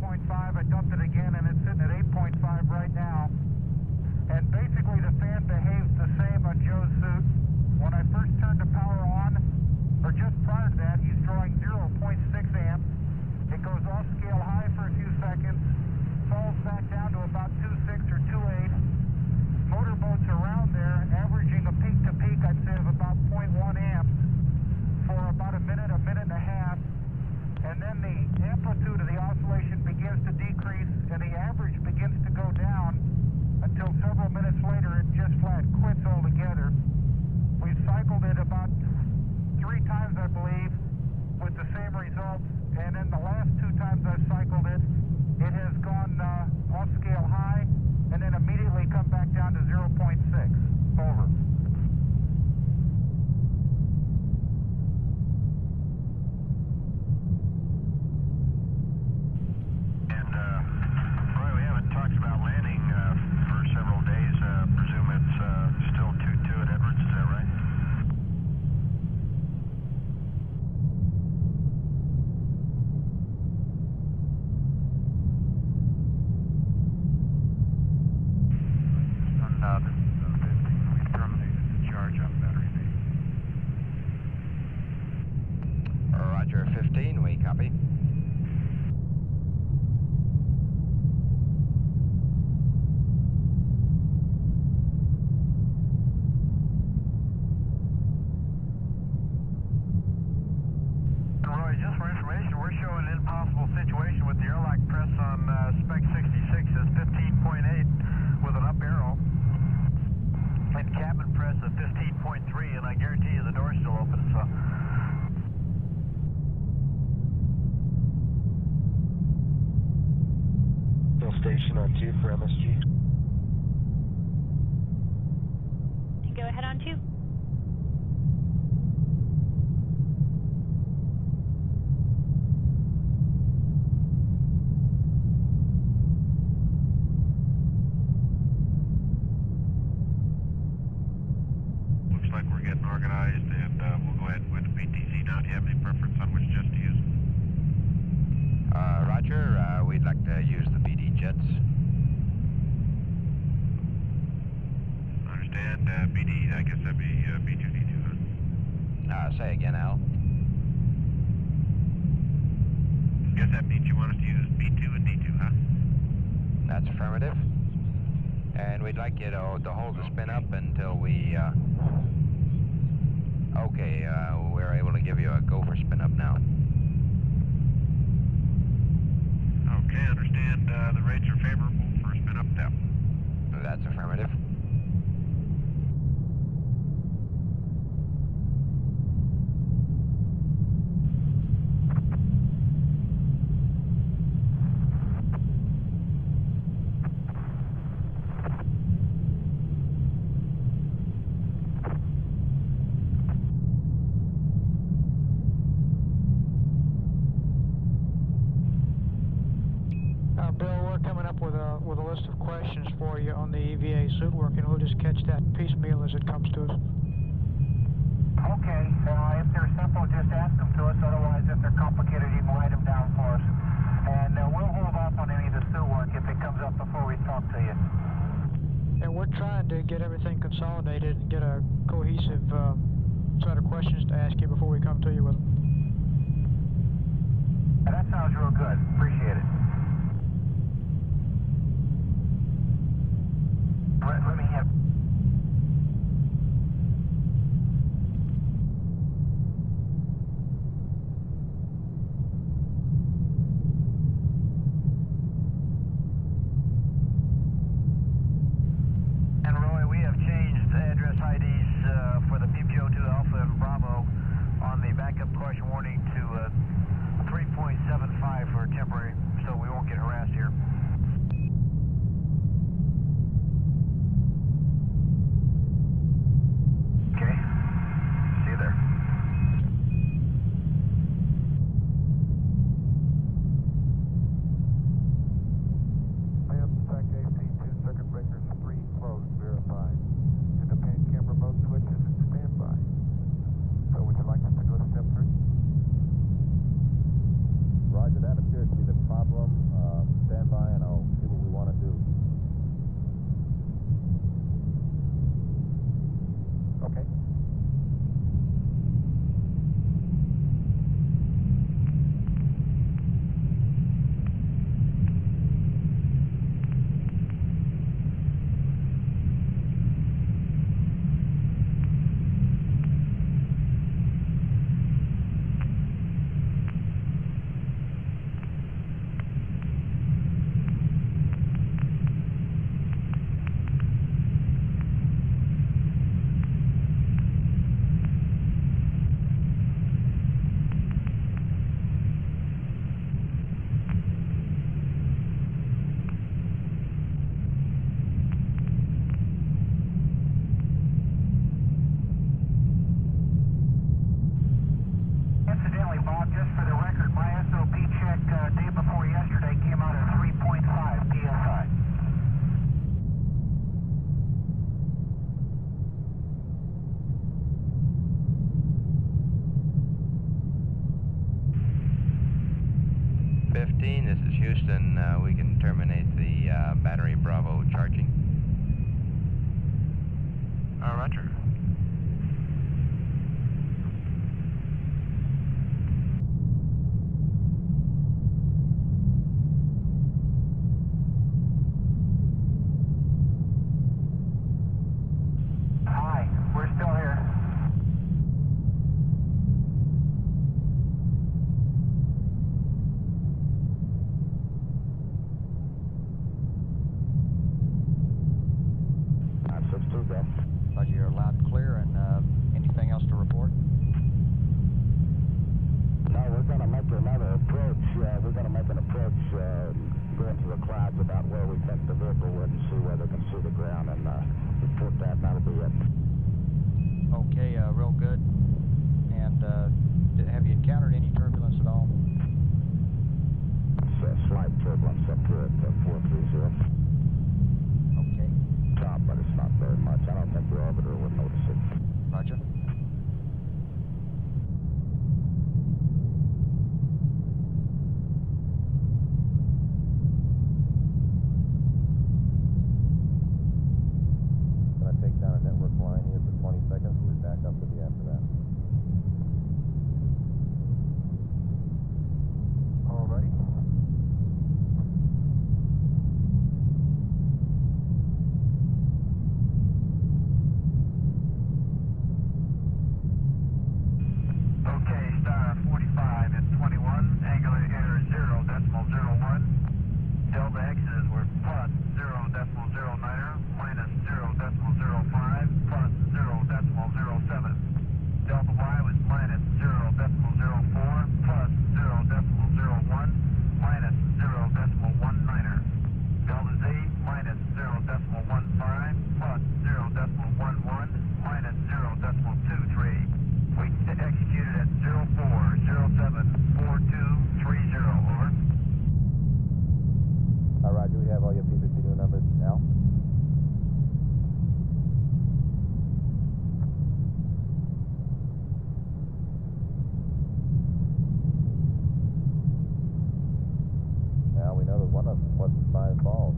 8.5. I dumped it again, and it's sitting at 8.5 right now. And basically, the fan behaves the same on Joe's suit. When I first turned the power on, or just prior to that, he's drawing 0.6 amps. It goes off scale high for a few seconds, falls back down to about 2.6 or 2.8. Motorboats around there, averaging a peak to peak, I'd say, of about 0.1 amps for about a minute and a half. And then the amplitude of the oscillation begins to decrease, and the average begins to go down until several minutes later it just flat quits altogether. We've cycled it about 3 times, I believe, with the same results, and in the last 2 times I've cycled it, it has gone off scale high and then immediately come back down to 0.6. Over. About landing for several days. Presume it's still 2-2 at Edwards, is that right? On the 15, we terminated the charge on battery B. Roger, 15, we copy. Just for information, we're showing an impossible situation with the airlock press on spec 66 is 15.8 with an up arrow, and cabin press is 15.3, and I guarantee you the door's still open, so. Full station on 2 for MSG. And go ahead on 2. Like we're getting organized, and we'll go ahead with the BTC now. Do you have any preference on which jet to use? Roger, we'd like to use the BD jets. I understand. BD, I guess that'd be B2D2, huh? Say again, Al. Guess that means you want us to use B2 and D2, huh? That's affirmative. And we'd like you to hold the spin up until we, okay, we're able to give you a go for spin up now. Okay, I understand the rates are favorable for spin up depth. That's affirmative. Bill, we're coming up with a list of questions for you on the EVA suit work, and we'll just catch that piecemeal as it comes to us. Okay, if they're simple, just ask them to us. Otherwise, if they're complicated, you can write them down for us. And we'll hold off on any of the suit work if it comes up before we talk to you. And we're trying to get everything consolidated and get a cohesive set of questions to ask you before we come to you with them. That sounds real good. Appreciate it. Let me have... And Roy, we have changed address IDs for the PPO2 Alpha and Bravo on the backup caution warning to 3.75 for temporary. this is Houston. We can terminate the battery Bravo charging. Roger. Hi, we're still here. Roger, you're loud and clear, and anything else to report? No, we're going to make another approach. We're going to make an approach going to the clouds about where we think the vehicle would and see whether they can see the ground and report that, and that'll be it. Okay, real good. And have you encountered any turbulence at all? It's a slight turbulence up here at 430. Okay. Top, but it's not very much. I don't think the orbiter would notice it. Roger. Going to take down a network line here for 20 seconds. We'll be back up with you after that. All righty. Okay, star 45 at 21, angular error 0.01. Delta X's were plus 0.09er, minus 0.05, plus 0.07. Delta Y was minus 0.04, plus 0.01, minus 0.19er. Delta Z minus 0.15, plus 0.11, minus 0.23. We executed at 04074230, over. Roger, we have all your P52 numbers. Al? Al, we know that one of them wasn't 5 balls.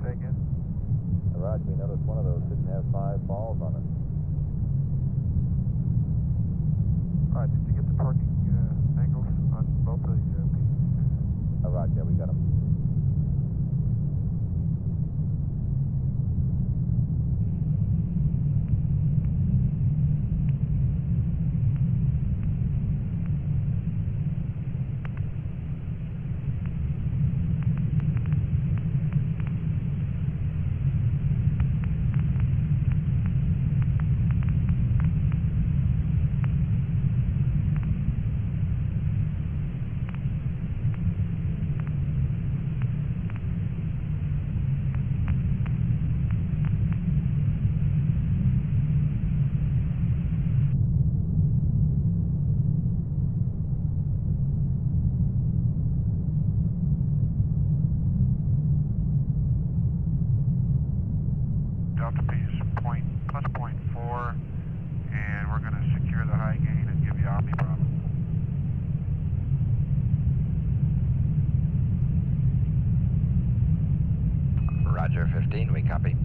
Say again? Roger, we noticed one of those didn't have 5 balls on it. Did you get the parking angles on both of the P52s? Roger, we got them. Delta P is plus 0.4, and we're going to secure the high gain and give you Omni Bravo. Roger, 15, we copy.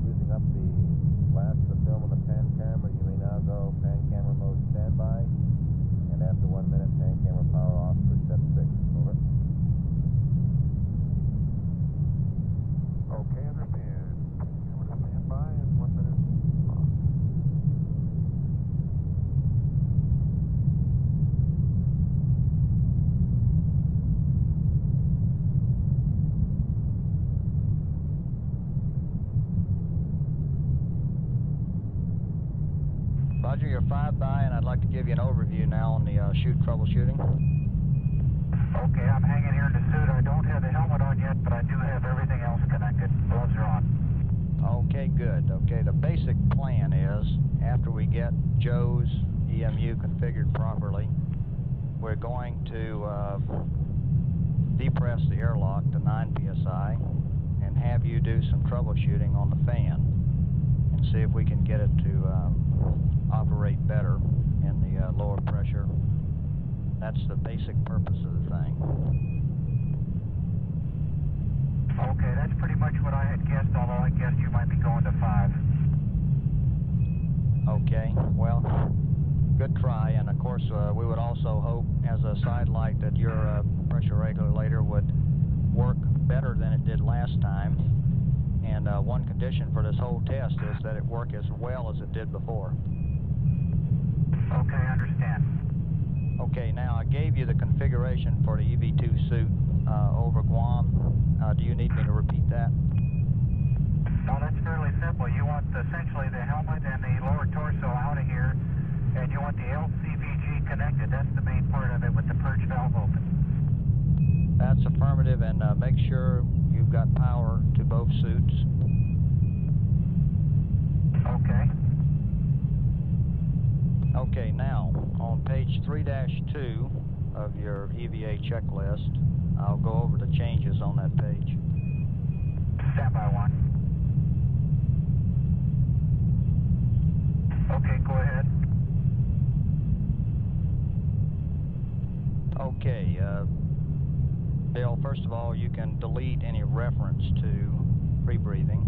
Using up the last of the film on the pan camera, you may now go pan camera mode standby, and after 1 minute, pan camera power off for step 6. Over. Okay, understand. Camera to standby and 1 minute off. Roger, you're 5 by, and I'd like to give you an overview now on the chute troubleshooting. Okay, I'm hanging here in the suit. I don't have the helmet on yet, but I do have everything else connected. Gloves are on. Okay, good. Okay, the basic plan is, after we get Joe's EMU configured properly, we're going to depress the airlock to 9 psi and have you do some troubleshooting on the fan and see if we can get it to operate better in the lower pressure. That's the basic purpose of the thing. Okay, that's pretty much what I had guessed, although I guessed you might be going to 5. Okay, well, good try, and of course we would also hope as a side light that your pressure regulator would work better than it did last time, and one condition for this whole test is that it work as well as it did before. Okay, I understand. Okay, now I gave you the configuration for the EV2 suit over Guam. Do you need me to repeat that? No, that's fairly simple. You want essentially the helmet and the lower torso out of here, and you want the LCVG connected. That's the main part of it with the purge valve open. That's affirmative, and make sure you've got power to both suits. Okay. Okay, now, on page 3-2 of your EVA checklist, I'll go over the changes on that page. Standby 1. Okay, go ahead. Okay, Bill, first of all, you can delete any reference to pre-breathing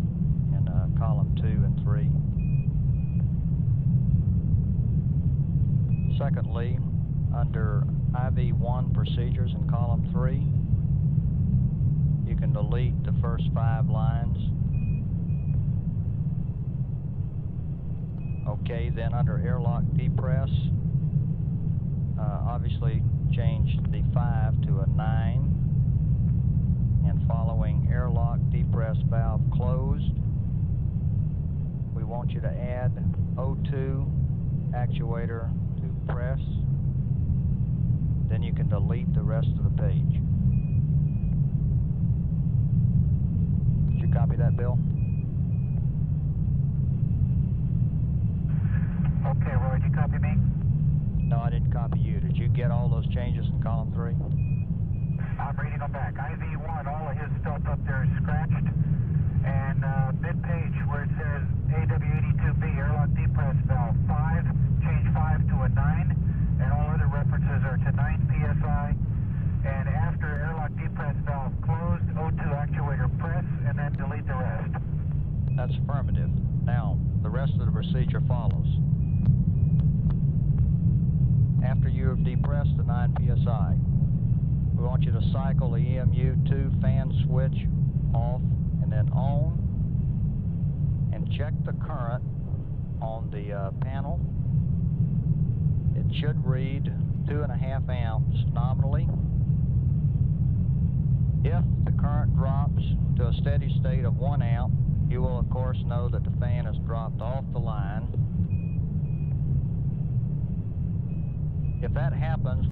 in column 2 and 3. Secondly, under IV1 procedures in column 3, you can delete the first 5 lines. Okay, then under airlock depress, obviously change the 5 to a 9, and following airlock depress valve closed, we want you to add O2 actuator to press. Then you can delete the rest of the page. Did you copy that, Bill? Okay, Roy, did you copy me? No, I didn't copy you. Did you get all those changes in column 3? I'm reading them back. IV1, all of his stuff up there is scratched. And mid-page where it says AW82B, airlock depress valve 5, change 5 to a 9, and all other references are to 9 psi. And after airlock depress valve closed, O2 actuator press, and then delete the rest. That's affirmative. Now, the rest of the procedure follows. After you have depressed the 9 psi, we want you to cycle the EMU2 fan switch off and then on, and check the current on the panel. It should read 2.5 amps nominally. If the current drops to a steady state of 1 amp, you will of course know that the fan has dropped off the line. If that happens,